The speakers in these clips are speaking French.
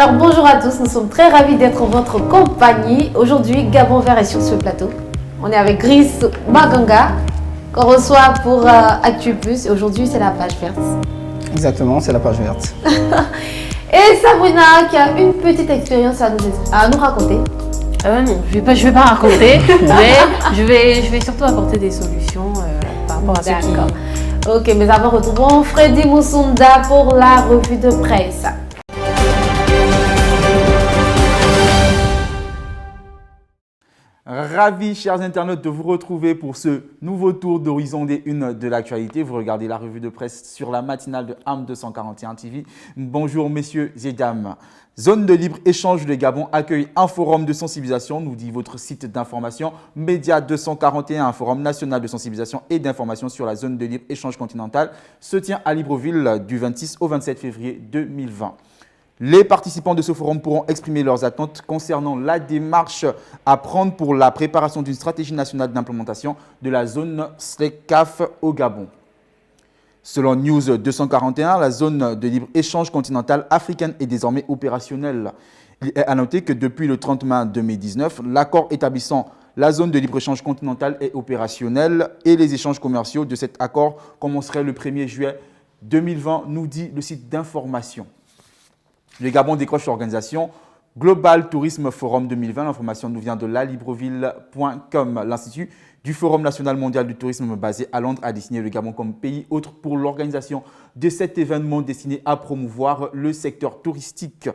Alors bonjour à tous, nous sommes très ravis d'être en votre compagnie. Aujourd'hui, Gabon Vert est sur ce plateau. On est avec Gris Maganga, qu'on reçoit pour Actu Plus. Et aujourd'hui, c'est la page verte. Exactement, c'est la page verte. Et Sabrina, qui a une petite expérience à nous raconter. Non, je vais pas raconter, mais je vais surtout apporter des solutions par rapport à ce qui... Ok, mais avant, retrouvons Freddy Moussunda pour la revue de presse. Ravi, chers internautes, de vous retrouver pour ce nouveau tour d'horizon des unes de l'actualité. Vous regardez la revue de presse sur la matinale de AM 241 TV. Bonjour messieurs et dames. Zone de libre-échange de Gabon accueille un forum de sensibilisation, nous dit votre site d'information. Média 241, un forum national de sensibilisation et d'information sur la zone de libre-échange continentale, se tient à Libreville du 26 au 27 février 2020. Les participants de ce forum pourront exprimer leurs attentes concernant la démarche à prendre pour la préparation d'une stratégie nationale d'implémentation de la zone SLECAF au Gabon. Selon News 241, la zone de libre-échange continentale africaine est désormais opérationnelle. Il est à noter que depuis le 30 mai 2019, l'accord établissant la zone de libre-échange continentale est opérationnel et les échanges commerciaux de cet accord commenceraient le 1er juillet 2020, nous dit le site d'information. Le Gabon décroche l'organisation Global Tourisme Forum 2020. L'information nous vient de lalibreville.com. L'Institut du Forum national mondial du tourisme basé à Londres a désigné le Gabon comme pays hôte pour l'organisation de cet événement destiné à promouvoir le secteur touristique.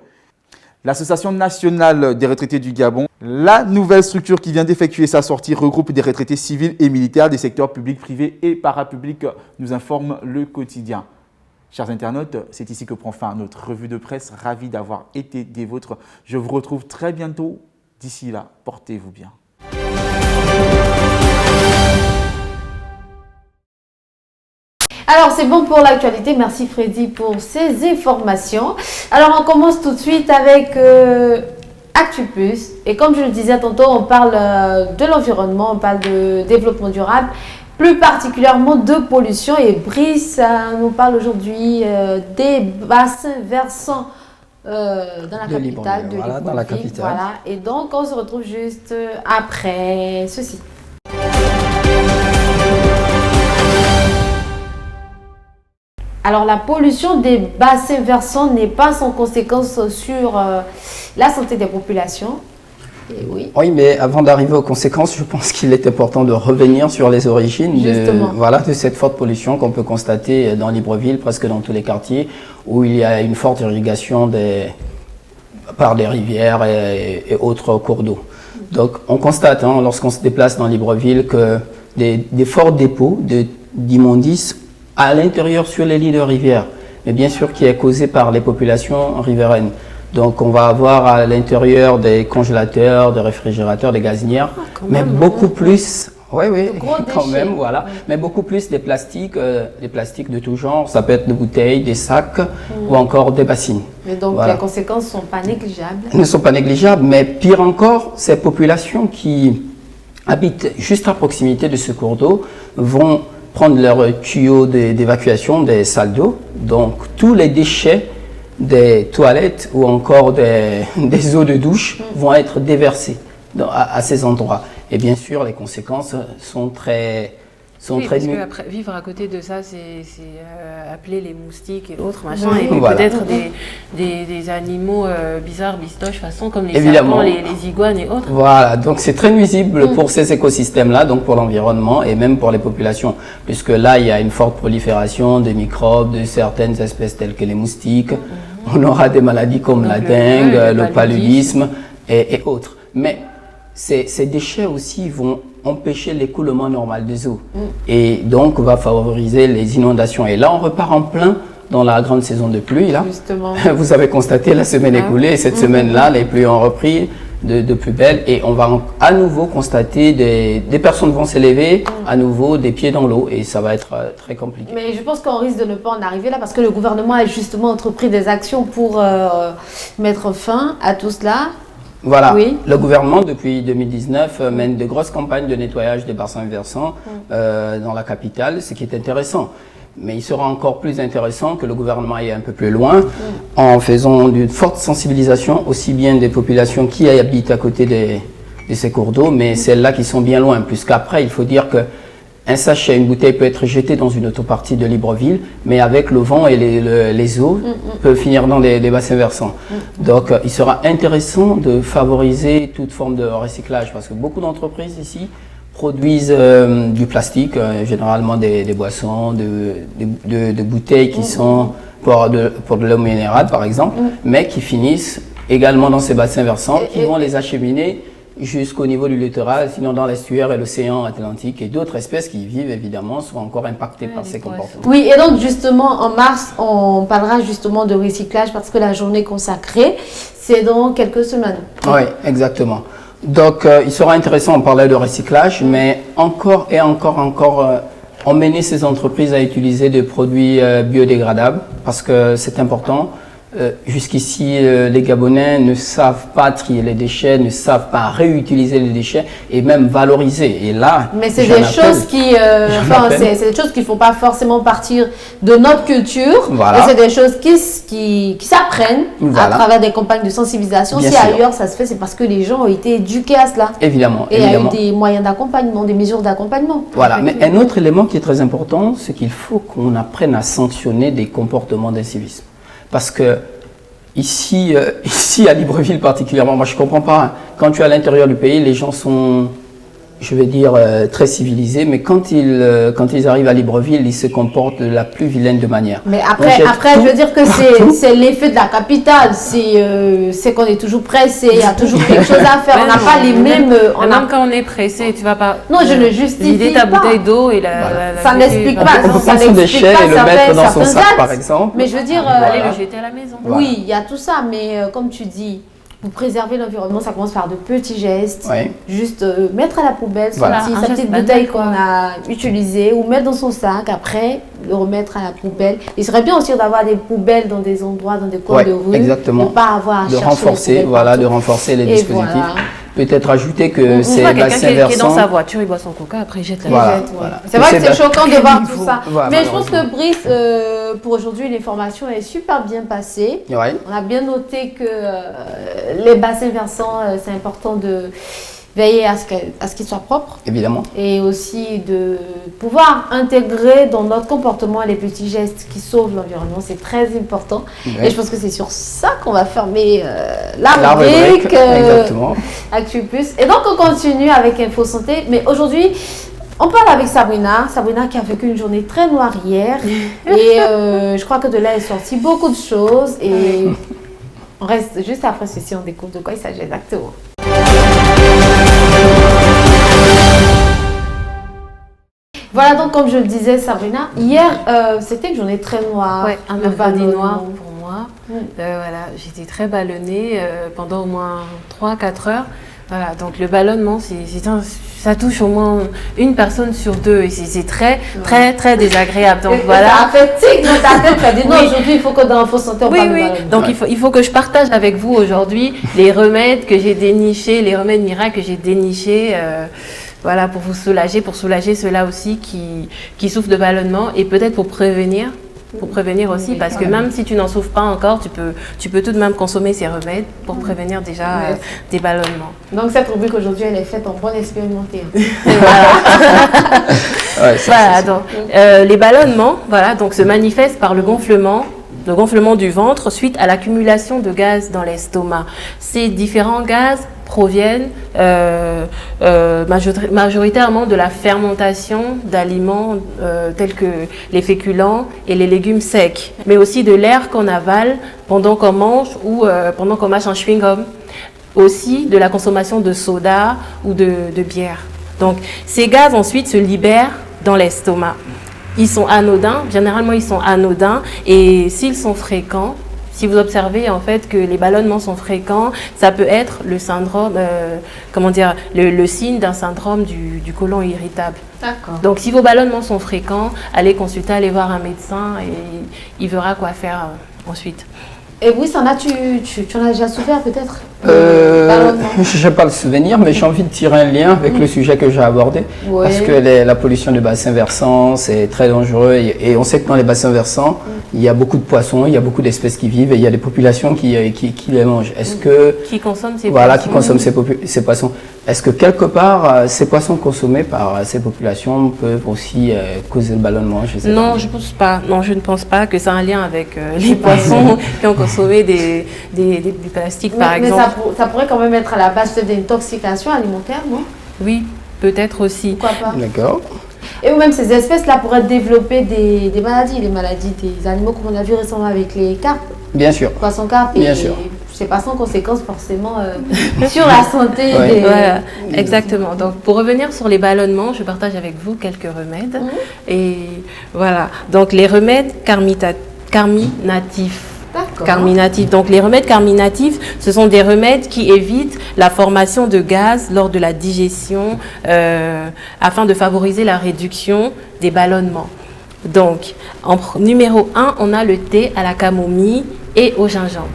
L'Association nationale des retraités du Gabon, la nouvelle structure qui vient d'effectuer sa sortie, regroupe des retraités civils et militaires des secteurs publics, privés et parapublics, nous informe le quotidien. Chers internautes, c'est ici que prend fin notre revue de presse. Ravi d'avoir été des vôtres. Je vous retrouve très bientôt. D'ici là, portez-vous bien. Alors, c'est bon pour l'actualité. Merci Freddy pour ces informations. Alors, on commence tout de suite avec Actu Plus. Et comme je le disais tantôt, on parle de l'environnement, on parle de développement durable, plus particulièrement de pollution. Et Brice nous parle aujourd'hui des bassins versants dans la capitale de Libreville. Dans la capitale. Voilà. Et donc, on se retrouve juste après ceci. Alors, la pollution des bassins versants n'est pas sans conséquence sur la santé des populations. Et oui, mais avant d'arriver aux conséquences, je pense qu'il est important de revenir sur les origines de cette forte pollution qu'on peut constater dans Libreville, presque dans tous les quartiers, où il y a une forte irrigation par des rivières et autres cours d'eau. Donc, on constate, lorsqu'on se déplace dans Libreville, que des forts dépôts d'immondices à l'intérieur sur les lits de rivières, mais bien sûr qui est causé par les populations riveraines. Donc on va avoir à l'intérieur des congélateurs, des réfrigérateurs, des gazinières, mais beaucoup plus, mais beaucoup plus des plastiques de tout genre. Ça peut être des bouteilles, des sacs ou encore des bassines. Mais donc les conséquences ne sont pas négligeables. Ne sont pas négligeables, mais pire encore, ces populations qui habitent juste à proximité de ce cours d'eau vont prendre leurs tuyaux d'évacuation des salles d'eau. Donc tous les déchets des toilettes ou encore des eaux de douche vont être déversées à ces endroits. Et bien sûr, les conséquences sont très parce que après, vivre à côté de ça, c'est appeler les moustiques et autres, machin, et peut-être des animaux bizarres, bistoches, façon comme les serpents, les iguanes et autres. Voilà, donc c'est très nuisible pour ces écosystèmes-là, donc pour l'environnement et même pour les populations, puisque là, il y a une forte prolifération de microbes, de certaines espèces telles que les moustiques. On aura des maladies comme la dengue, le paludisme et autres. Mais ces déchets aussi vont empêcher l'écoulement normal des eaux et donc va favoriser les inondations. Et là, on repart en plein dans la grande saison de pluie. Là. Justement. Vous avez constaté la semaine écoulée, cette semaine-là, les pluies ont repris de plus belle et on va à nouveau constater des personnes vont s'élever à nouveau des pieds dans l'eau et ça va être très compliqué. Mais je pense qu'on risque de ne pas en arriver là parce que le gouvernement a justement entrepris des actions pour mettre fin à tout cela. Voilà, le gouvernement depuis 2019 mène de grosses campagnes de nettoyage des bassins versants dans la capitale, ce qui est intéressant. Mais il sera encore plus intéressant que le gouvernement aille un peu plus loin en faisant une forte sensibilisation, aussi bien des populations qui habitent à côté de ces cours d'eau, mais celles-là qui sont bien loin, puisqu'après, il faut dire que un sachet, une bouteille peut être jetée dans une autopartie de Libreville, mais avec le vent et les eaux, peut finir dans des bassins versants. Donc, il sera intéressant de favoriser toute forme de recyclage, parce que beaucoup d'entreprises ici produisent du plastique, généralement des boissons, de bouteilles qui sont pour de l'eau minérale, par exemple, mais qui finissent également dans ces bassins versants, qui vont les acheminer jusqu'au niveau du littoral, sinon dans l'estuaire et l'océan Atlantique, et d'autres espèces qui y vivent évidemment sont encore impactées par ces comportements. Oui, et donc justement en mars, on parlera justement de recyclage parce que la journée consacrée, c'est dans quelques semaines. Oui, exactement. Donc il sera intéressant de parler de recyclage, mais encore et encore emmener ces entreprises à utiliser des produits biodégradables parce que c'est important. Jusqu'ici, les Gabonais ne savent pas trier les déchets, ne savent pas réutiliser les déchets et même valoriser. Et là, mais c'est des choses qui, c'est des choses qui font pas forcément partir de notre culture. Voilà. Et c'est des choses qui s'apprennent à travers des campagnes de sensibilisation. Bien si sûr. Ailleurs ça se fait, c'est parce que les gens ont été éduqués à cela. Évidemment. Et il y a eu des moyens d'accompagnement, des mesures d'accompagnement. Voilà. Mais un autre élément qui est très important, c'est qu'il faut qu'on apprenne à sanctionner des comportements d'incivisme. Parce que ici à Libreville particulièrement, moi je ne comprends pas, quand tu es à l'intérieur du pays, les gens sont, je vais dire, très civilisés, mais quand ils arrivent à Libreville, ils se comportent de la plus vilaine de manière. Mais après je veux dire que c'est l'effet de la capitale, c'est qu'on est toujours pressé, il y a toujours quelque chose à faire, on n'a pas les mêmes... Même quand on est pressé, tu vas pas... Non, je ne justifie vider ta bouteille d'eau et ça n'explique pas. On peut prendre son déchet et le mettre dans son sac, par exemple. Mais je veux dire... aller le jeter à la maison. Oui, il y a tout ça, mais comme tu dis... Pour préserver l'environnement, ça commence par de petits gestes. Oui. Juste mettre à la poubelle sa petite banal, bouteille qu'on a utilisée ou mettre dans son sac, après le remettre à la poubelle. Il serait bien aussi d'avoir des poubelles dans des endroits, dans des coins de rue. Exactement. De ne pas avoir à chercher renforcer, de renforcer les dispositifs. Voilà. Peut-être ajouter que c'est quelqu'un qui est dans sa voiture, il boit son coca, après il jette la voilà. C'est vrai que c'est choquant de voir tout ça. Voilà, mais je pense que Brice, pour aujourd'hui, l'information est super bien passée. Ouais. On a bien noté que les bassins versants, c'est important de veiller à ce qu'ils soient propres. Évidemment. Et aussi de pouvoir intégrer dans notre comportement les petits gestes qui sauvent l'environnement. C'est très important. Ouais. Et je pense que c'est sur ça qu'on va fermer la rubrique Actu Plus. Et donc, on continue avec Info Santé. Mais aujourd'hui, on parle avec Sabrina. Sabrina qui a vécu une journée très noire hier. Et je crois que de là est sorti beaucoup de choses. Et on reste juste après ceci, on découvre de quoi il s'agit exactement. Voilà, donc comme je le disais, Sabrina, hier, c'était une journée très noire. Ouais, un mercredi noir pour moi. Voilà, j'étais très ballonnée pendant au moins 3-4 heures. Voilà, donc le ballonnement, ça touche au moins une personne sur deux et c'est très désagréable. Donc voilà. Ça fatigue dans ta tête, tu as dit non, aujourd'hui il faut que dans l'Info Santé on parle de ballonnement. Donc il faut que je partage avec vous aujourd'hui les remèdes que j'ai dénichés, les remèdes miracles que j'ai dénichés. Voilà, pour vous soulager, pour soulager ceux-là aussi qui souffrent de ballonnement et peut-être pour prévenir aussi, parce que même si tu n'en souffres pas encore, tu peux tout de même consommer ces remèdes pour prévenir déjà des ballonnements. Donc cette rubrique aujourd'hui, elle est faite en bonne expérimenté. Voilà. Donc les ballonnements, donc se manifestent par le gonflement du ventre suite à l'accumulation de gaz dans l'estomac. Ces différents gaz proviennent majoritairement de la fermentation d'aliments tels que les féculents et les légumes secs, mais aussi de l'air qu'on avale pendant qu'on mange ou pendant qu'on mâche un chewing-gum, aussi de la consommation de soda ou de bière. Donc ces gaz ensuite se libèrent dans l'estomac. Ils sont anodins, généralement ils sont anodins, et s'ils sont fréquents, si vous observez en fait que les ballonnements sont fréquents, ça peut être le syndrome, le signe d'un syndrome du côlon irritable. D'accord. Donc si vos ballonnements sont fréquents, allez consulter, allez voir un médecin et il verra quoi faire ensuite. Et oui, ça en a, tu en as déjà souffert peut-être je n'ai pas le souvenir, mais j'ai envie de tirer un lien avec le sujet que j'ai abordé. Ouais. Parce que la pollution des bassins versants, c'est très dangereux. Et on sait que dans les bassins versants, il y a beaucoup de poissons, il y a beaucoup d'espèces qui vivent et il y a des populations qui les mangent. Est-ce que... Qui consomment ces poissons. Qui consomment ces poissons. Est-ce que quelque part, ces poissons consommés par ces populations peuvent aussi causer le ballonnement? Non, je pense pas. Non, je ne pense pas que ça a un lien avec les poissons qui ont consommé du plastique, par exemple. Mais ça pourrait quand même être à la base d'une intoxication alimentaire, non? Oui, peut-être aussi. Pourquoi pas? D'accord. Et même ces espèces-là pourraient développer des maladies des animaux comme on a vu récemment avec les carpes. Bien sûr. Poissons carpes. Bien sûr. C'est pas sans conséquence forcément sur la santé. Voilà, exactement. Donc pour revenir sur les ballonnements, je partage avec vous quelques remèdes. Et voilà. Donc les remèdes carminatifs. Carminatifs. Donc les remèdes carminatifs, ce sont des remèdes qui évitent la formation de gaz lors de la digestion afin de favoriser la réduction des ballonnements. Donc en numéro 1, on a le thé à la camomille et au gingembre.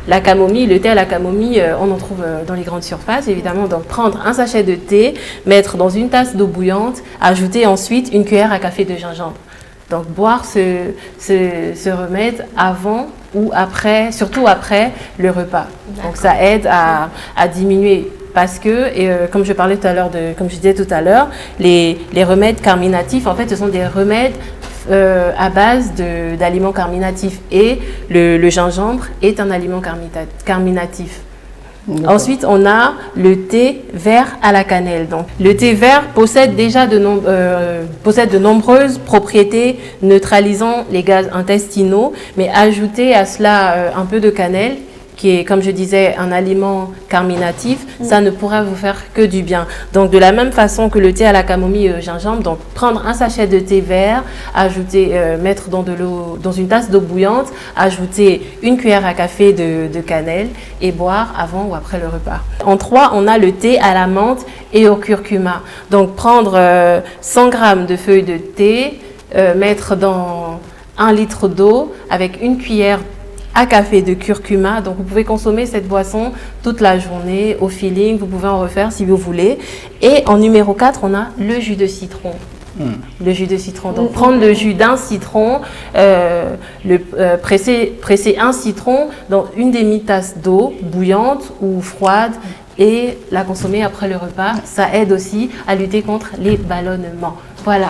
La camomille, le thé à la camomille, on en trouve dans les grandes surfaces, évidemment. Donc, prendre un sachet de thé, mettre dans une tasse d'eau bouillante, ajouter ensuite une cuillère à café de gingembre. Donc, boire ce remède avant ou après, surtout après le repas. Donc, ça aide à diminuer. Parce que, comme je parlais tout à l'heure, comme je disais tout à l'heure, les remèdes carminatifs, en fait, ce sont des remèdes à base d'aliments carminatifs et le gingembre est un aliment carminatif. Ensuite, on a le thé vert à la cannelle. Donc, le thé vert possède déjà de nombreuses propriétés neutralisant les gaz intestinaux, mais ajouter à cela un peu de cannelle, qui est, comme je disais, un aliment carminatif, ça ne pourra vous faire que du bien. Donc, de la même façon que le thé à la camomille et au gingembre, donc prendre un sachet de thé vert, ajouter, mettre dans de l'eau, dans une tasse d'eau bouillante, ajouter une cuillère à café de cannelle et boire avant ou après le repas. En 3, on a le thé à la menthe et au curcuma. Donc, prendre 100 g de feuilles de thé, mettre dans 1 litre d'eau avec une cuillère à café de curcuma. Donc, vous pouvez consommer cette boisson toute la journée au feeling. Vous pouvez en refaire si vous voulez. Et en numéro 4, on a le jus de citron. Le jus de citron. Donc, prendre le jus d'un citron, presser un citron dans une demi-tasse d'eau bouillante ou froide et la consommer après le repas. Ça aide aussi à lutter contre les ballonnements. Voilà.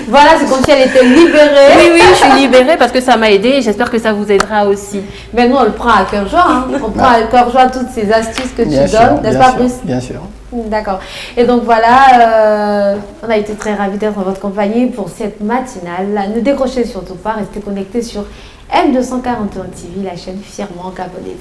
Voilà, c'est comme si elle était libérée. Oui, je suis libérée parce que ça m'a aidée et j'espère que ça vous aidera aussi. Mais nous, on le prend à cœur joie. Hein. On prend à cœur joie toutes ces astuces que tu donnes, n'est-ce pas, Bruce? Bien sûr. D'accord. Et donc voilà, on a été très ravis d'être en votre compagnie pour cette matinale. Ne décrochez surtout pas, restez connectés sur M241 TV, la chaîne fièrement gabonaise.